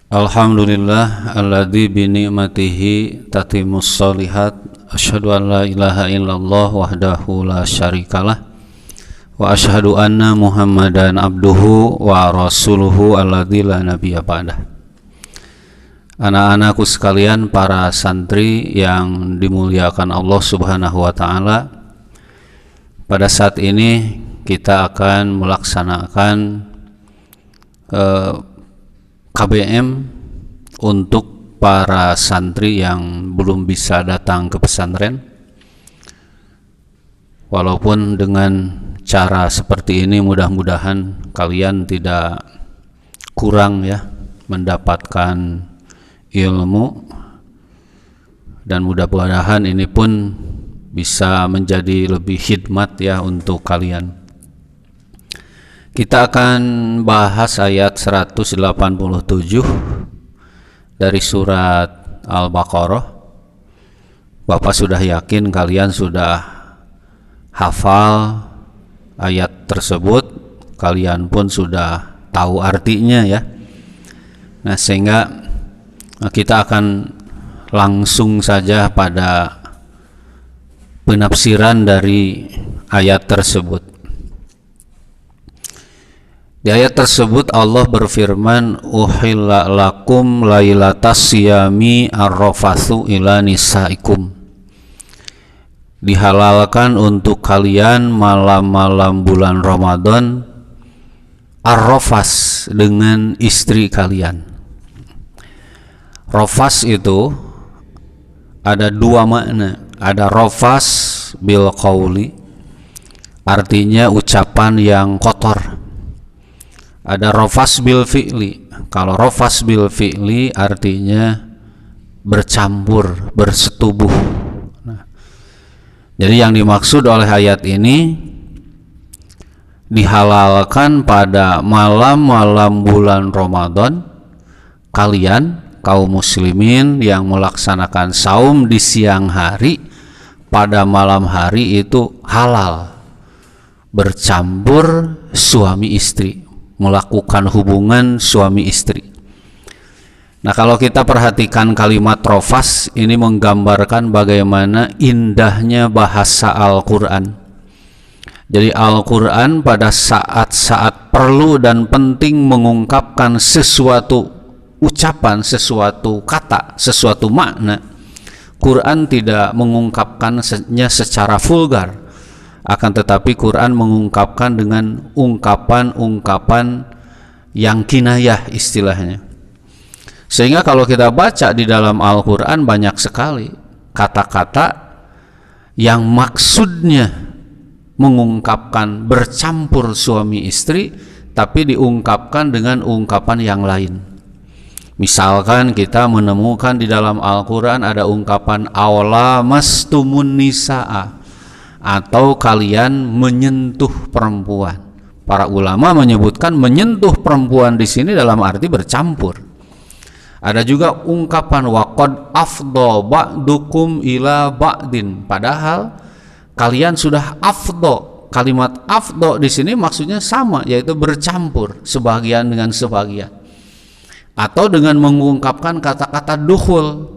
Alhamdulillah alladzi bi ni'matihi tatimmus shalihat. Asyhadu an la ilaha illallah wahdahu la syarikalah wa asyhadu anna Muhammadan abduhu wa rasuluhu alladzi la nabiyya ba'dah. Anak-anakku sekalian, para santri yang dimuliakan Allah Subhanahu wa taala, pada saat ini kita akan melaksanakan KBM untuk para santri yang belum bisa datang ke pesantren. Walaupun dengan cara seperti ini mudah-mudahan kalian tidak kurang ya mendapatkan ilmu, dan mudah-mudahan ini pun bisa menjadi lebih khidmat ya untuk kalian. Kita akan bahas ayat 187 dari surat Al-Baqarah. Bapak sudah yakin kalian sudah hafal ayat tersebut, kalian pun sudah tahu artinya ya. Nah, sehingga kita akan langsung saja pada penafsiran dari ayat tersebut. Di ayat tersebut Allah berfirman, uhilla lakum lailatas siyami arrafathu ila nisaikum. Dihalalkan untuk kalian malam-malam bulan Ramadan arrafas dengan istri kalian. Rafas itu ada dua makna. Ada rafas bil qauli, artinya ucapan yang kotor. Ada rafas bil fi'li. Kalau rafas bil fi'li artinya bercampur, bersetubuh. Nah, jadi yang dimaksud oleh ayat ini, dihalalkan pada malam-malam bulan Ramadan kalian kaum muslimin yang melaksanakan saum di siang hari, pada malam hari itu halal bercampur suami istri, melakukan hubungan suami istri. Nah, kalau kita perhatikan kalimat rofas ini menggambarkan bagaimana indahnya bahasa Al-Quran. Jadi Al-Quran pada saat-saat perlu dan penting mengungkapkan sesuatu ucapan, sesuatu kata, sesuatu makna, Quran tidak mengungkapkannya secara vulgar, akan tetapi Quran mengungkapkan dengan ungkapan-ungkapan yang kinayah istilahnya. Sehingga kalau kita baca di dalam Al-Quran banyak sekali kata-kata yang maksudnya mengungkapkan bercampur suami istri, tapi diungkapkan dengan ungkapan yang lain. Misalkan kita menemukan di dalam Al-Quran ada ungkapan awla mastumun nisa'a, atau kalian menyentuh perempuan. Para ulama menyebutkan menyentuh perempuan di sini dalam arti bercampur. Ada juga ungkapan waqad afdha ba'dukum ila ba'din, padahal kalian sudah afdha. Kalimat afdha di sini maksudnya sama, yaitu bercampur sebagian dengan sebagian. Atau dengan mengungkapkan kata-kata dukhul,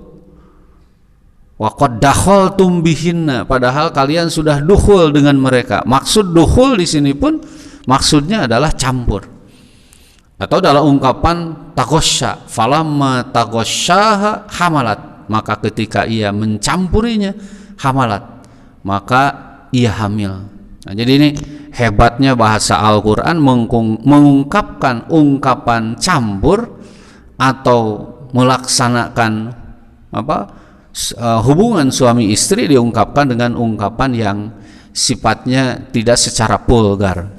waqad dakhaltum bihinna, padahal kalian sudah dukhul dengan mereka. Maksud dukhul di sini pun maksudnya adalah campur. Atau dalam ungkapan taghasya, falamma taghasyaha hamalat, maka ketika ia mencampurinya hamalat, maka ia hamil. Nah, jadi ini hebatnya bahasa Al-Quran mengungkapkan ungkapan campur atau melaksanakan hubungan suami istri diungkapkan dengan ungkapan yang sifatnya tidak secara vulgar.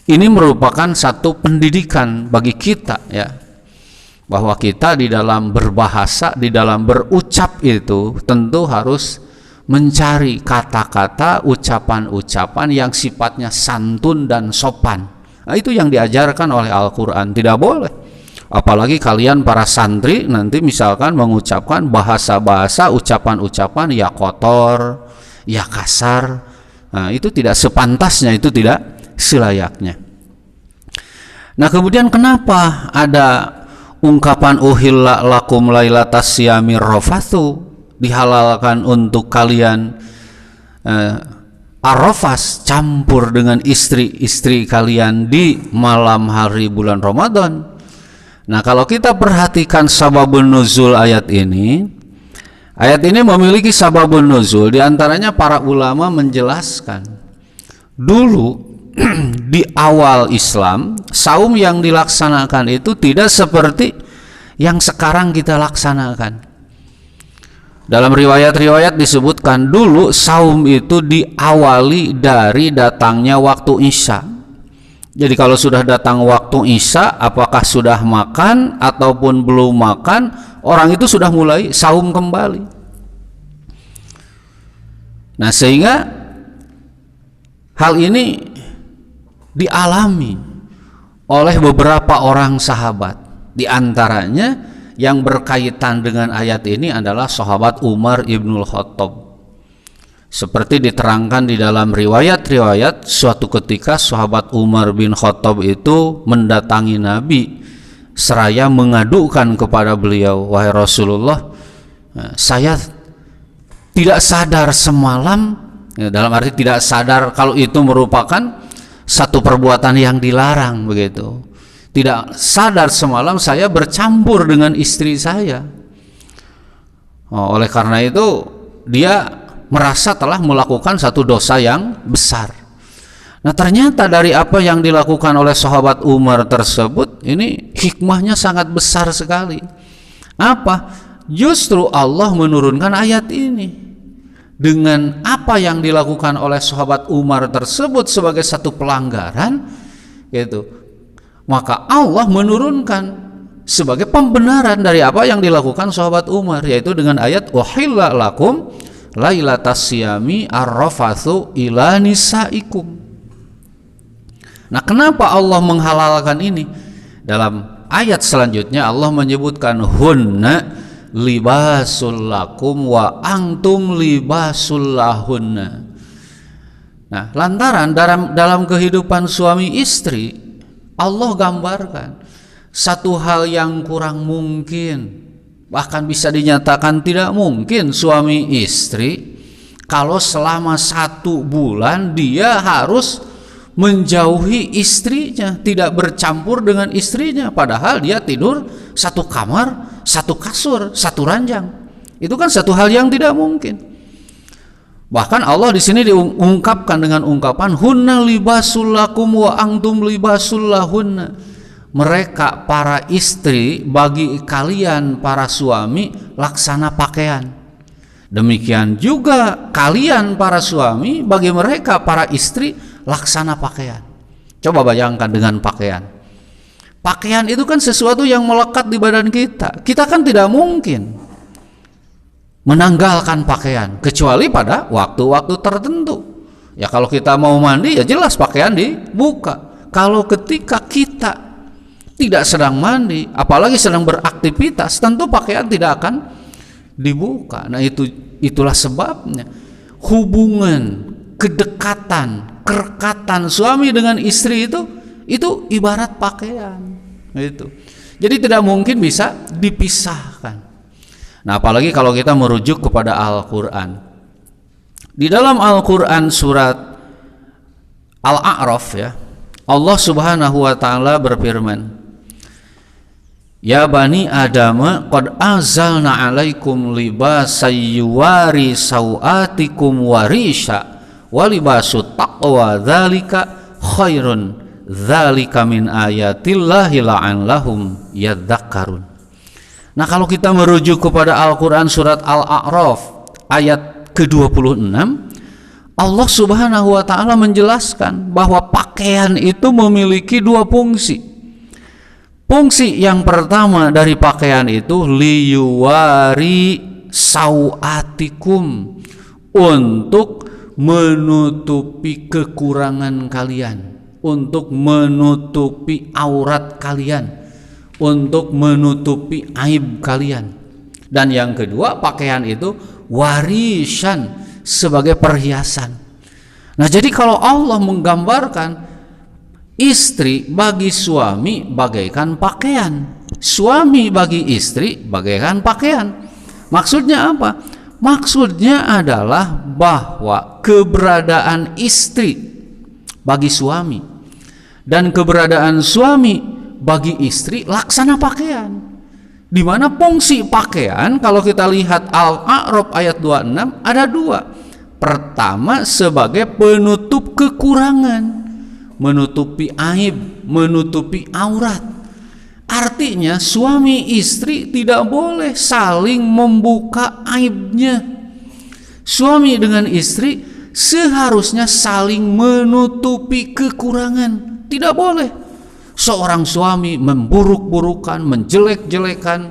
Ini merupakan satu pendidikan bagi kita ya, bahwa kita di dalam berbahasa, di dalam berucap itu tentu harus mencari kata-kata, ucapan-ucapan yang sifatnya santun dan sopan. Nah, itu yang diajarkan oleh Al-Quran. Tidak boleh apalagi kalian para santri nanti misalkan mengucapkan bahasa-bahasa, ucapan-ucapan ya kotor, ya kasar. Nah, itu tidak sepantasnya, itu tidak selayaknya. Nah, kemudian kenapa ada ungkapan uhilla lakum lailatas siyamir rafathu, dihalalkan untuk kalian arrafas, campur dengan istri-istri kalian di malam hari bulan Ramadan. Nah, kalau kita perhatikan sababun nuzul ayat ini memiliki sababun nuzul. Di antaranya para ulama menjelaskan dulu di awal Islam, saum yang dilaksanakan itu tidak seperti yang sekarang kita laksanakan. Dalam riwayat-riwayat disebutkan dulu saum itu diawali dari datangnya waktu Isya. Jadi kalau sudah datang waktu Isya, apakah sudah makan ataupun belum makan, orang itu sudah mulai saum kembali. Nah, sehingga hal ini dialami oleh beberapa orang sahabat. Di antaranya yang berkaitan dengan ayat ini adalah sahabat Umar ibnul Khattab. Seperti diterangkan di dalam riwayat-riwayat, suatu ketika sahabat Umar bin Khattab itu mendatangi Nabi seraya mengadukan kepada beliau, wahai Rasulullah, saya tidak sadar semalam, dalam arti tidak sadar kalau itu merupakan satu perbuatan yang dilarang, begitu. Tidak sadar semalam saya bercampur dengan istri saya. Oleh karena itu dia merasa telah melakukan satu dosa yang besar. Nah, ternyata dari apa yang dilakukan oleh sahabat Umar tersebut, ini hikmahnya sangat besar sekali. Apa? Justru Allah menurunkan ayat ini. Dengan apa yang dilakukan oleh sahabat Umar tersebut sebagai satu pelanggaran, gitu, maka Allah menurunkan sebagai pembenaran dari apa yang dilakukan sahabat Umar, yaitu dengan ayat uhilla lakum lailatas siyami arrafathu ila nisaikum. Nah, kenapa Allah menghalalkan ini? Dalam ayat selanjutnya Allah menyebutkan hunna libasul lakum wa antum libasul lahunna. Nah, lantaran dalam kehidupan suami istri, Allah gambarkan satu hal yang kurang mungkin, bahkan bisa dinyatakan tidak mungkin suami istri kalau selama 1 bulan dia harus menjauhi istrinya, tidak bercampur dengan istrinya, padahal dia tidur satu kamar, satu kasur, satu ranjang. Itu kan satu hal yang tidak mungkin. Bahkan Allah di sini diungkapkan dengan ungkapan hunna libasul lakum wa antum libasul lahunna. Mereka para istri bagi kalian para suami laksana pakaian. Demikian juga kalian para suami bagi mereka para istri laksana pakaian. Coba bayangkan dengan pakaian. Pakaian itu kan sesuatu yang melekat di badan kita. Kita kan tidak mungkin menanggalkan pakaian kecuali pada waktu-waktu tertentu. Ya, kalau kita mau mandi ya jelas pakaian dibuka. Kalau ketika kita tidak sedang mandi, apalagi sedang beraktivitas, tentu pakaian tidak akan dibuka. Nah, itulah sebabnya hubungan, kedekatan, kerekatan suami dengan istri itu ibarat pakaian. Itu. Jadi tidak mungkin bisa dipisahkan. Nah, apalagi kalau kita merujuk kepada Al-Quran. Di dalam Al-Quran surat Al-A'raf, ya, Allah Subhanahu wa ta'ala berfirman, ya bani Adam qad anzalna alaikum libasay yuwari sawatikum warisha walibasut taqwa dzalika khairun dzalika min ayatillahi la'allahum yadzakkarun. Nah, kalau kita merujuk kepada Al-Quran surat Al-A'raf ayat ke-26, Allah Subhanahu wa ta'ala menjelaskan bahwa pakaian itu memiliki 2 fungsi. Fungsi yang pertama dari pakaian itu liyuwari sawatikum, untuk menutupi kekurangan kalian, untuk menutupi aurat kalian, untuk menutupi aib kalian. Dan yang kedua, pakaian itu warisan, sebagai perhiasan. Nah, jadi kalau Allah menggambarkan istri bagi suami bagaikan pakaian, suami bagi istri bagaikan pakaian. Maksudnya apa? Maksudnya adalah bahwa keberadaan istri bagi suami dan keberadaan suami bagi istri laksana pakaian. Di mana fungsi pakaian kalau kita lihat Al-A'raf ayat 26 ada dua. Pertama sebagai penutup kekurangan, menutupi aib, menutupi aurat. Artinya suami istri tidak boleh saling membuka aibnya. Suami dengan istri seharusnya saling menutupi kekurangan. Tidak boleh seorang suami memburuk-burukan, menjelek-jelekan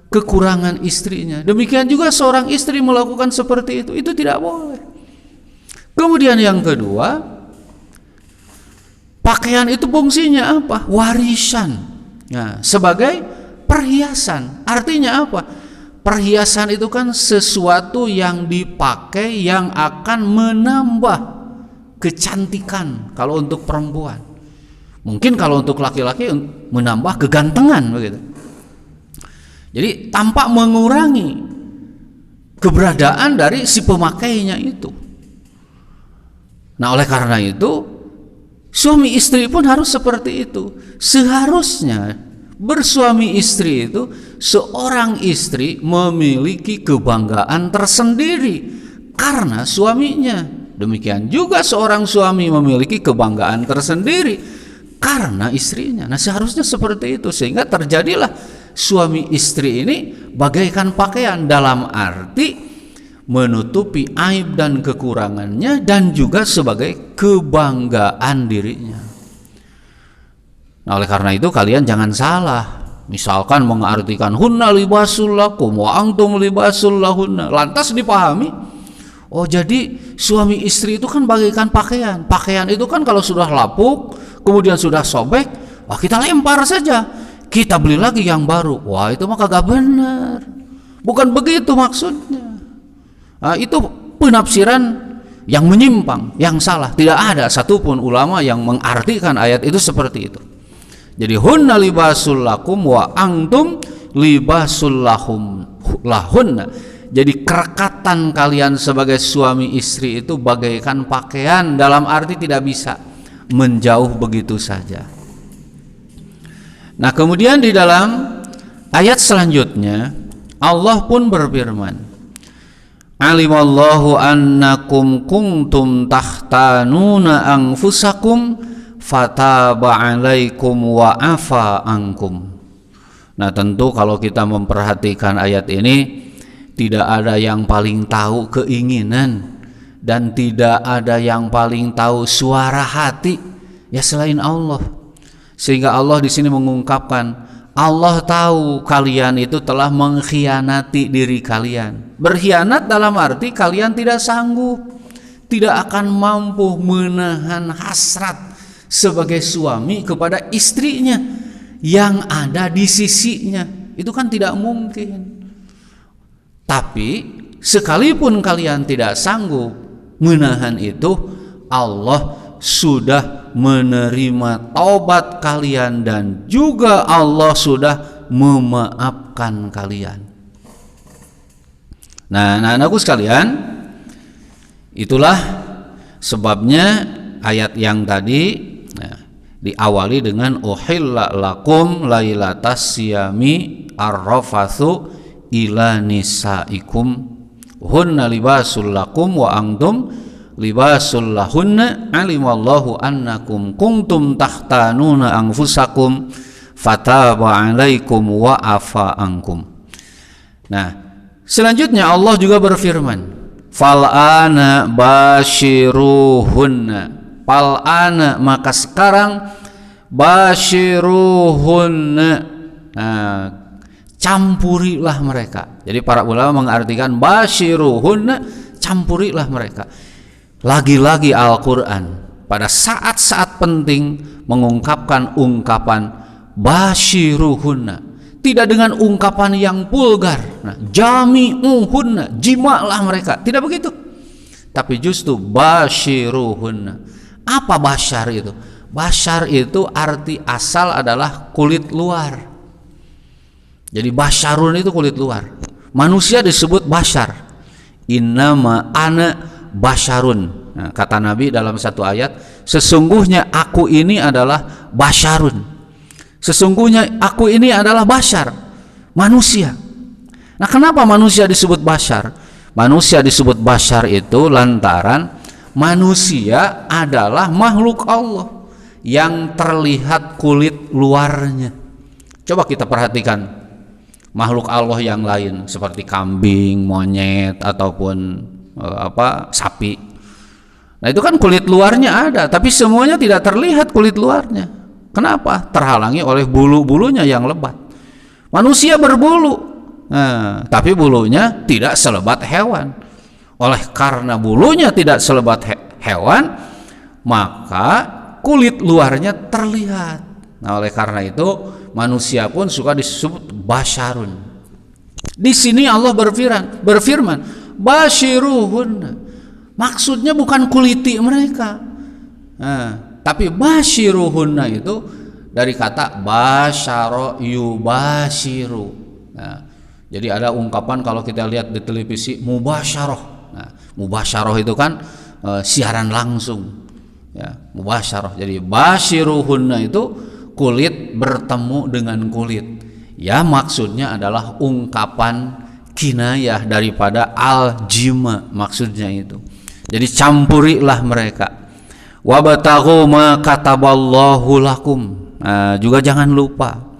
kekurangan istrinya. Demikian juga seorang istri melakukan seperti itu tidak boleh. Kemudian yang kedua, pakaian itu fungsinya apa? Warisan. Nah, sebagai perhiasan. Artinya apa? Perhiasan itu kan sesuatu yang dipakai yang akan menambah kecantikan kalau untuk perempuan. Mungkin kalau untuk laki-laki menambah kegantengan begitu. Jadi tampak mengurangi keberadaan dari si pemakainya itu. Nah, oleh karena itu suami istri pun harus seperti itu. Seharusnya bersuami istri itu seorang istri memiliki kebanggaan tersendiri karena suaminya. Demikian juga seorang suami memiliki kebanggaan tersendiri karena istrinya. Nah, seharusnya seperti itu sehingga terjadilah suami istri ini bagaikan pakaian dalam arti menutupi aib dan kekurangannya dan juga sebagai kebanggaan dirinya. Nah, oleh karena itu kalian jangan salah. Misalkan mengartikan hunna libasul lakum wa antum libasul lahunna. Lantas dipahami, oh jadi suami istri itu kan bagaikan pakaian. Pakaian itu kan kalau sudah lapuk, kemudian sudah sobek, wah kita lempar saja. Kita beli lagi yang baru. Wah itu mah kagak benar. Bukan begitu maksudnya. Nah, itu penafsiran yang menyimpang, yang salah. Tidak ada satupun ulama yang mengartikan ayat itu seperti itu. Jadi hunna libasul lakum wa antum libasul lahunna. Jadi kerekatan kalian sebagai suami istri itu bagaikan pakaian, dalam arti tidak bisa menjauh begitu saja. Nah, kemudian di dalam ayat selanjutnya Allah pun berfirman, alimallahu annakum kuntum tahtanuna anfusakum fataba alaikum wa afa ankum. Nah, tentu kalau kita memperhatikan ayat ini, tidak ada yang paling tahu keinginan dan tidak ada yang paling tahu suara hati ya selain Allah. Sehingga Allah di sini mengungkapkan, Allah tahu kalian itu telah mengkhianati diri kalian. Berkhianat dalam arti kalian tidak sanggup, tidak akan mampu menahan hasrat sebagai suami kepada istrinya yang ada di sisinya. Itu kan tidak mungkin. Tapi sekalipun kalian tidak sanggup menahan itu, Allah sudah menerima taubat kalian dan juga Allah sudah memaafkan kalian. Nah, anak-anakku sekalian, itulah sebabnya ayat yang tadi diawali dengan uhilla lakum lailatas siyami arrafathu ila nisaikum hunna libasul lakum wa antum libasul lahunna alimallahu annakum kuntum tahtanuna anfusakum fataba alaikum wa afa ankum. Nah, selanjutnya Allah juga berfirman, fal'ana basyiruhunna, fal'ana maka sekarang, basyiruhunna, nah, campurilah mereka. Jadi para ulama mengartikan basyiruhunna, campurilah mereka. Lagi-lagi Al-Quran pada saat-saat penting mengungkapkan ungkapan basyiruhunna, tidak dengan ungkapan yang vulgar. Nah, jami'uhunna, jimalah mereka, tidak begitu, tapi justru basyiruhunna. Apa basyar itu? Basyar itu arti asal adalah kulit luar. Jadi basyarun itu kulit luar. Manusia disebut basyar. Innama ana basyarun. Nah, kata Nabi dalam satu ayat, sesungguhnya aku ini adalah basyarun. Sesungguhnya aku ini adalah basyar, manusia. Nah, kenapa manusia disebut basyar? Manusia disebut basyar itu lantaran manusia adalah makhluk Allah yang terlihat kulit luarnya. Coba kita perhatikan makhluk Allah yang lain seperti kambing, monyet ataupun sapi. Nah, itu kan kulit luarnya ada, tapi semuanya tidak terlihat kulit luarnya. Kenapa? Terhalangi oleh bulu-bulunya yang lebat. Manusia berbulu, tapi bulunya tidak selebat hewan. Oleh karena bulunya tidak selebat hewan, maka kulit luarnya terlihat. Nah, oleh karena itu manusia pun suka disebut basyarun. Di sini Allah berfirman, basyiruhun. Maksudnya bukan kuliti mereka, tapi basyiruhunna itu dari kata basyara yubasyiru. Nah, jadi ada ungkapan kalau kita lihat di televisi mubasyarah. Nah, mubasyarah itu kan siaran langsung, ya, mubasyarah. Jadi basyiruhunna itu kulit bertemu dengan kulit. Ya, maksudnya adalah ungkapan kinayah daripada al-jima, maksudnya itu. Jadi campurilah mereka. Wabtaghu ma kataballahu lakum. Nah, juga jangan lupa,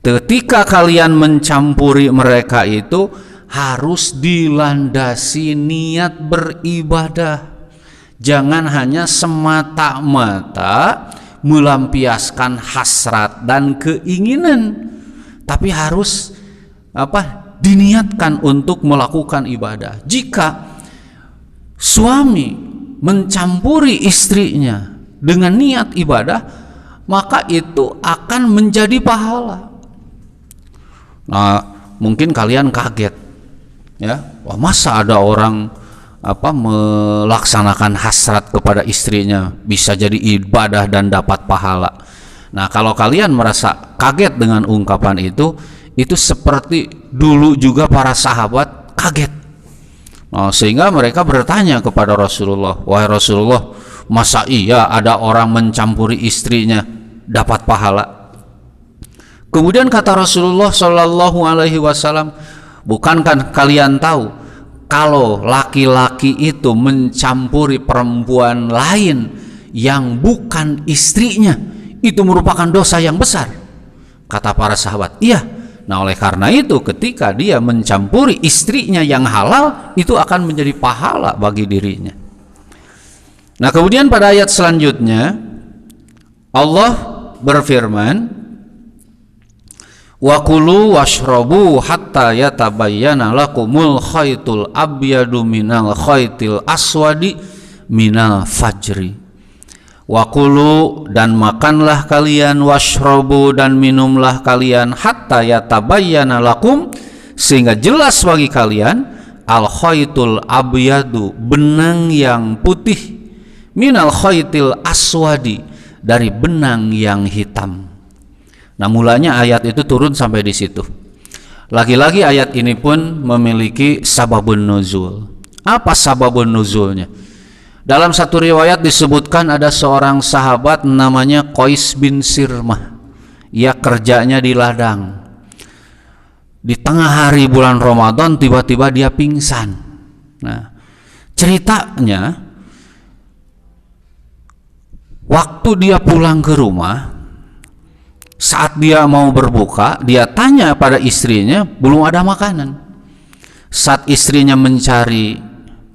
ketika kalian mencampuri mereka itu harus dilandasi niat beribadah. Jangan hanya semata-mata melampiaskan hasrat dan keinginan, tapi harus diniatkan untuk melakukan ibadah. Jika suami mencampuri istrinya dengan niat ibadah, maka itu akan menjadi pahala. Nah, mungkin kalian kaget, ya, wah, masa ada orang melaksanakan hasrat kepada istrinya bisa jadi ibadah dan dapat pahala. Nah, kalau kalian merasa kaget dengan ungkapan itu seperti dulu juga para sahabat kaget. Nah, sehingga mereka bertanya kepada Rasulullah, wahai Rasulullah, masa iya ada orang mencampuri istrinya dapat pahala? Kemudian kata Rasulullah Shallallahu Alaihi Wasallam, bukankah kalian tahu kalau laki-laki itu mencampuri perempuan lain yang bukan istrinya itu merupakan dosa yang besar? Kata para sahabat, iya. Nah, oleh karena itu ketika dia mencampuri istrinya yang halal, itu akan menjadi pahala bagi dirinya. Nah, kemudian pada ayat selanjutnya Allah berfirman, wa kulu washrabu hatta yatabayyana lakumul khaytul abyadu minal khaytil aswadi minal fajri. Wa kulu, dan makanlah kalian, washrabu, dan minumlah kalian, hatta yatabayyana lakum, sehingga jelas bagi kalian, al khaytul abyadu, benang yang putih, minal khaytil aswadi, dari benang yang hitam. Nah, mulanya ayat itu turun sampai di situ. Lagi-lagi ayat ini pun memiliki sababun nuzul. Apa sababun nuzulnya? Dalam satu riwayat disebutkan ada seorang sahabat namanya Qais bin Sirmah. Ia kerjanya di ladang. Di tengah hari bulan Ramadan tiba-tiba dia pingsan. Nah, ceritanya waktu dia pulang ke rumah, saat dia mau berbuka, dia tanya pada istrinya, belum ada makanan. Saat istrinya mencari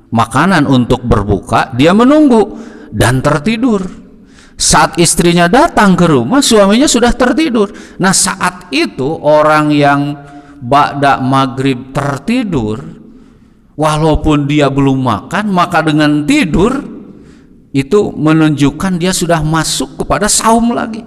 makanan untuk berbuka, dia menunggu dan tertidur. Saat istrinya datang ke rumah, suaminya sudah tertidur. Nah, saat itu orang yang ba'da maghrib tertidur, walaupun dia belum makan, maka dengan tidur itu menunjukkan dia sudah masuk kepada saum lagi.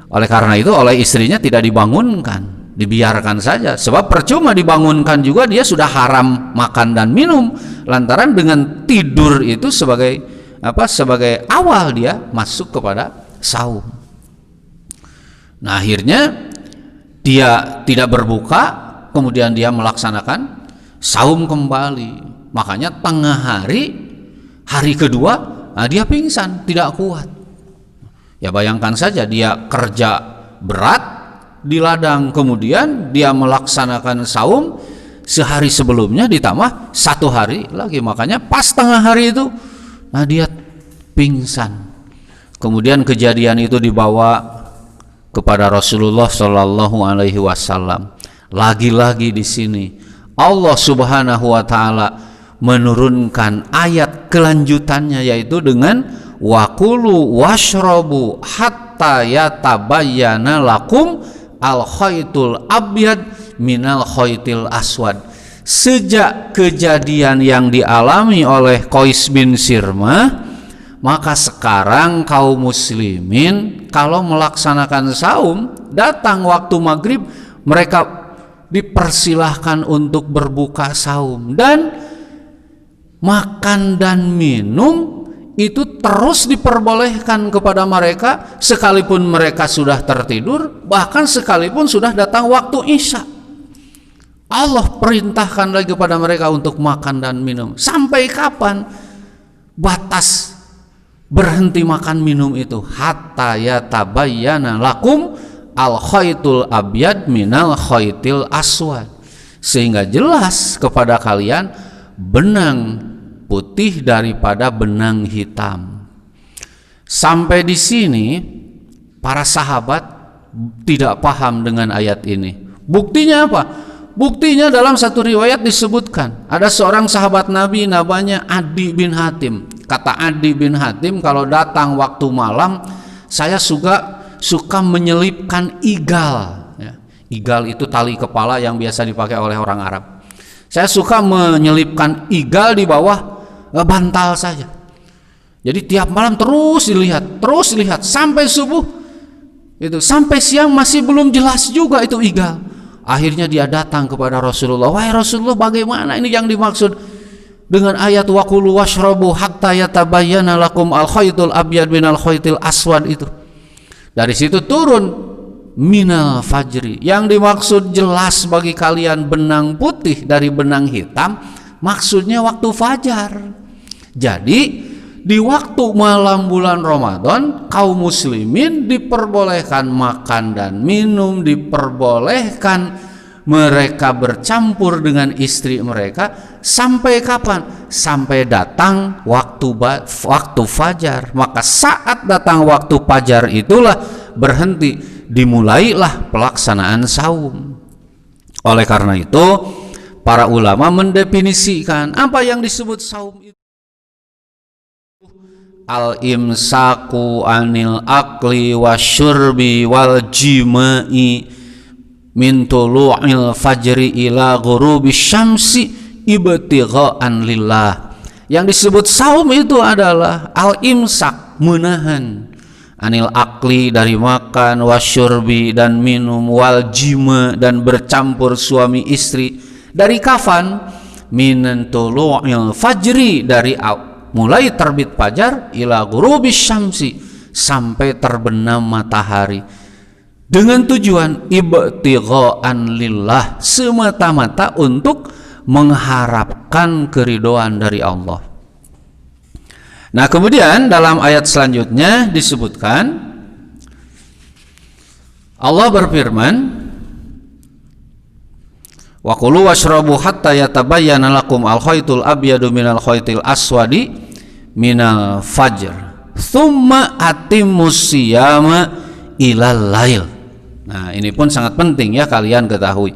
Oleh karena itu oleh istrinya tidak dibangunkan, dibiarkan saja, sebab percuma dibangunkan juga, dia sudah haram makan dan minum, lantaran dengan tidur itu sebagai awal dia masuk kepada saum. Nah, akhirnya dia tidak berbuka, kemudian dia melaksanakan saum kembali. Makanya tengah hari kedua, nah dia pingsan, tidak kuat. Ya bayangkan saja, dia kerja berat di ladang, kemudian dia melaksanakan saum sehari sebelumnya ditambah 1 hari lagi. Makanya pas tengah hari itu, nah dia pingsan. Kemudian kejadian itu dibawa kepada Rasulullah Shallallahu Alaihi Wasallam. Lagi-lagi di sini Allah Subhanahu Wa Taala menurunkan ayat kelanjutannya, yaitu dengan wakulu washrobu hatta yatabayyana lakum al khaytul abyad minal khaytil aswad. Sejak kejadian yang dialami oleh Qais bin Sirmah, maka sekarang kaum muslimin kalau melaksanakan saum, datang waktu maghrib, mereka dipersilahkan untuk berbuka saum, dan makan dan minum itu terus diperbolehkan kepada mereka sekalipun mereka sudah tertidur, bahkan sekalipun sudah datang waktu isya. Allah perintahkan lagi kepada mereka untuk makan dan minum. Sampai kapan batas berhenti makan minum itu? Hatta yatabayyana lakum al khaytul abyad minal khaytil aswad, sehingga jelas kepada kalian benang putih daripada benang hitam. Sampai di sini para sahabat tidak paham dengan ayat ini. Buktinya apa? Buktinya dalam satu riwayat disebutkan ada seorang sahabat Nabi namanya Adi bin Hatim. Kata Adi bin Hatim, kalau datang waktu malam saya suka menyelipkan igal, ya. Igal itu tali kepala yang biasa dipakai oleh orang Arab. Saya suka menyelipkan igal di bawah bantal saja. Jadi tiap malam terus dilihat sampai subuh. Itu sampai siang masih belum jelas juga itu igal. Akhirnya dia datang kepada Rasulullah. Wahai Rasulullah, bagaimana ini yang dimaksud dengan ayat wakulu washrabu hatta yatabayyana lakum al khaytul abyad minal khaytil aswad itu? Dari situ turun minal fajri. Yang dimaksud jelas bagi kalian benang putih dari benang hitam, maksudnya waktu fajar. Jadi di waktu malam bulan Ramadan, kaum muslimin diperbolehkan makan dan minum, diperbolehkan mereka bercampur dengan istri mereka. Sampai kapan? Sampai datang waktu fajar. Maka saat datang waktu fajar itulah berhenti, dimulailah pelaksanaan saum. Oleh karena itu para ulama mendefinisikan apa yang disebut saum itu. Al-imsaku anil akli wasyurbi wal jima'i min tulu'il fajri ila ghurubi syamsi ibtigha'an lillah. Yang disebut saum itu adalah al-imsak, menahan, anil akli, dari makan, wasyurbi, dan minum, wal jima, dan bercampur suami istri, dari kapan? Min tulu'il fajri, dari mulai terbit fajar, ila ghurubis syamsi, sampai terbenam matahari, dengan tujuan ibtigha'an lillah, semata-mata untuk mengharapkan keridhaan dari Allah. Nah, kemudian dalam ayat selanjutnya disebutkan Allah berfirman, wa kulu washrabu hatta yatabayyana lakum al-khaytul abyadu minal khaytil aswadi minal fajr thumma atimmus siyama ilal lail. Nah, ini pun sangat penting ya kalian ketahui.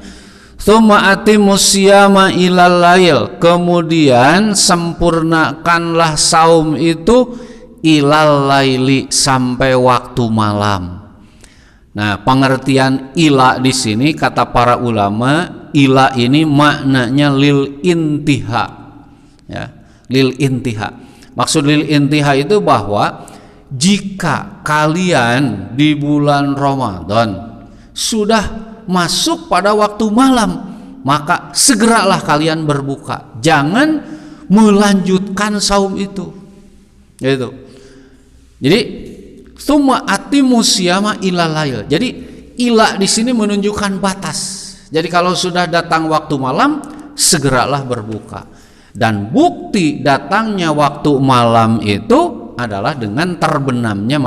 Thumma atimmus siyama ilal lail, kemudian sempurnakanlah saum itu ilal laili, sampai waktu malam. Nah, pengertian ila di sini kata para ulama, ila ini maknanya lil intiha, ya, lil intiha. Maksud lil intiha itu bahwa jika kalian di bulan Ramadan sudah masuk pada waktu malam, maka segeralah kalian berbuka, jangan melanjutkan saum itu. Gitu. Jadi summa atimus siyama ilal lail. Jadi ila di sini menunjukkan batas. Jadi kalau sudah datang waktu malam, segeralah berbuka. Dan bukti datangnya waktu malam itu adalah dengan terbenamnya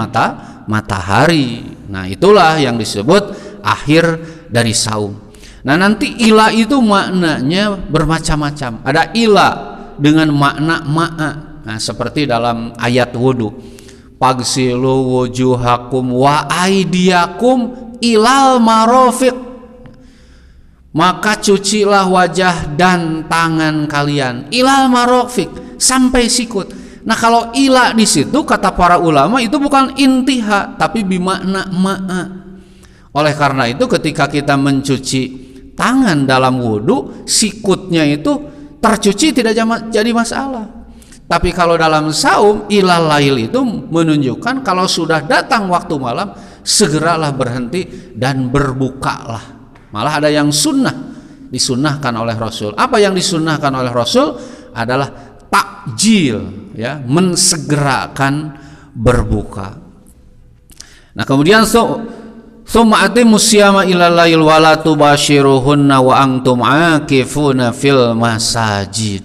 matahari. Nah, itulah yang disebut akhir dari saum. Nah, nanti ila itu maknanya bermacam-macam. Ada ila dengan makna ma'a. Nah, seperti dalam ayat wudu. Pagsilu wujuhakum wa aidiakum ilal marafiq. Maka cucilah wajah dan tangan kalian ilal marafiq, sampai sikut. Nah, kalau ila di situ kata para ulama itu bukan intiha tapi bimakna ma'a. Oleh karena itu ketika kita mencuci tangan dalam wudhu, sikutnya itu tercuci tidak jadi masalah. Tapi kalau dalam saum, ilal lail itu menunjukkan kalau sudah datang waktu malam, segeralah berhenti dan berbukalah. Malah ada yang sunnah, disunnahkan oleh Rasul. Apa yang disunnahkan oleh Rasul adalah takjil, ya, mensegerakan berbuka. Nah, kemudian Tsumma atimmus siyama ilal lail wa la tubashiruhunna wa antum aakifuna fil masajid.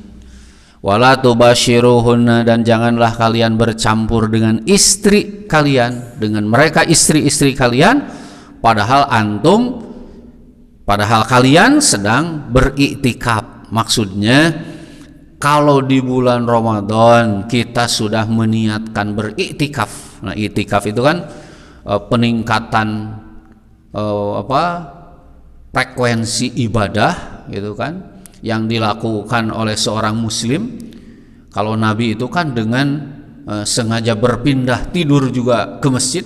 Wa la tubashiruhunna, dan janganlah kalian bercampur dengan istri kalian, dengan mereka istri-istri kalian, padahal kalian sedang beriktikaf. Maksudnya kalau di bulan Ramadan kita sudah meniatkan beriktikaf. Nah, iktikaf itu kan peningkatan frekuensi ibadah gitu kan yang dilakukan oleh seorang muslim. Kalau Nabi itu kan dengan sengaja berpindah tidur juga ke masjid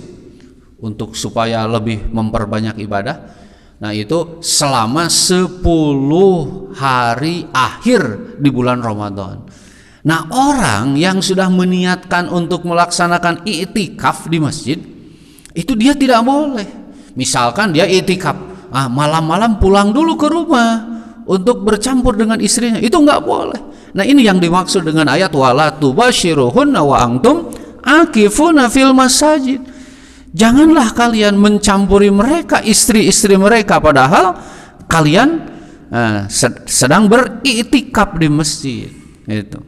untuk supaya lebih memperbanyak ibadah. Nah, itu selama 10 hari akhir di bulan Ramadan. Nah, orang yang sudah meniatkan untuk melaksanakan i'tikaf di masjid itu dia tidak boleh. Misalkan dia i'tikaf, malam-malam pulang dulu ke rumah untuk bercampur dengan istrinya, itu nggak boleh. Nah, ini yang dimaksud dengan ayat wala tubashiruhunna wa antum akifuna fil masajid. Janganlah kalian mencampuri mereka, istri-istri mereka, padahal kalian sedang beriktikaf di masjid. Itu.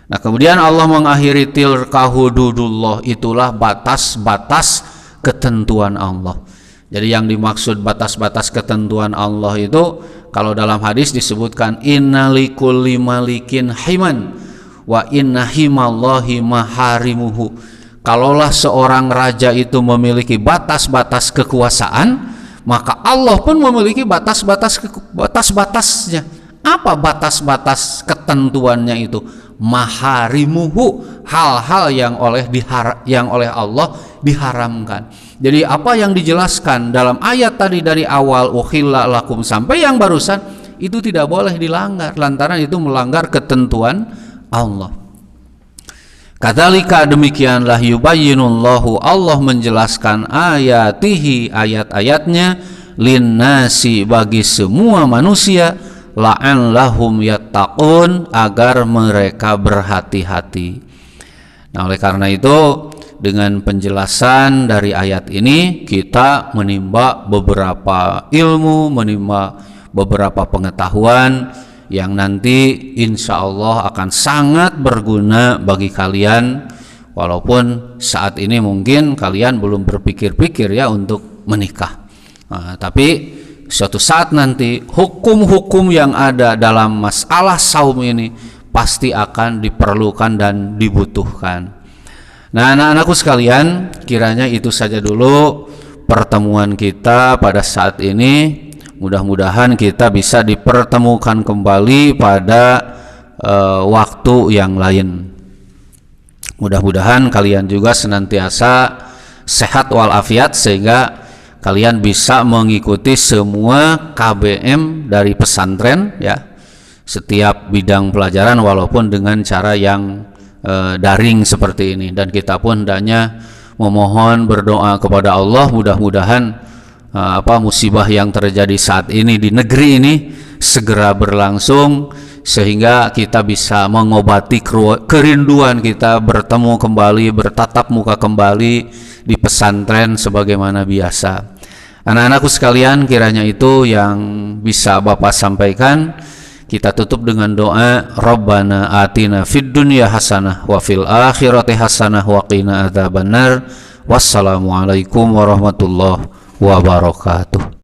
Nah, kemudian Allah mengakhiri tilka hududullah, itulah batas-batas ketentuan Allah. Jadi yang dimaksud batas-batas ketentuan Allah itu kalau dalam hadis disebutkan innalikulli malikin himan wa inna himallahi maharimuhu. Kalaulah seorang raja itu memiliki batas-batas kekuasaan, maka Allah pun memiliki batas-batasnya. Apa batas-batas ketentuannya itu? Maharimuhu, hal-hal yang oleh Allah diharamkan. Jadi apa yang dijelaskan dalam ayat tadi dari awal uhilla lakum sampai yang barusan itu tidak boleh dilanggar, lantaran itu melanggar ketentuan Allah. Kadzalika, demikianlah yubayyinullahu, Allah menjelaskan ayatihi, ayat-ayatnya, linnasi, bagi semua manusia, la'allahum yattaqun, agar mereka berhati-hati. Nah, oleh karena itu dengan penjelasan dari ayat ini kita menimba beberapa ilmu, menimba beberapa pengetahuan yang nanti insya Allah akan sangat berguna bagi kalian, walaupun saat ini mungkin kalian belum berpikir-pikir ya untuk menikah. Nah, tapi suatu saat nanti hukum-hukum yang ada dalam masalah saum ini pasti akan diperlukan dan dibutuhkan. Nah, anak-anakku sekalian, kiranya itu saja dulu pertemuan kita pada saat ini. Mudah-mudahan kita bisa dipertemukan kembali pada waktu yang lain. Mudah-mudahan kalian juga senantiasa sehat walafiat sehingga kalian bisa mengikuti semua KBM dari pesantren ya, setiap bidang pelajaran walaupun dengan cara yang daring seperti ini. Dan kita pun hendaknya memohon berdoa kepada Allah, mudah-mudahan musibah yang terjadi saat ini di negeri ini segera berlangsung sehingga kita bisa mengobati kerinduan kita bertemu kembali, bertatap muka kembali di pesantren sebagaimana biasa. Anak-anakku sekalian, kiranya itu yang bisa Bapak sampaikan. Kita tutup dengan doa, Rabbana atina fid dunya hasanah wa fil akhirati hasanah wa qina adzabannar. Wassalamualaikum warahmatullahi wabarakatuh.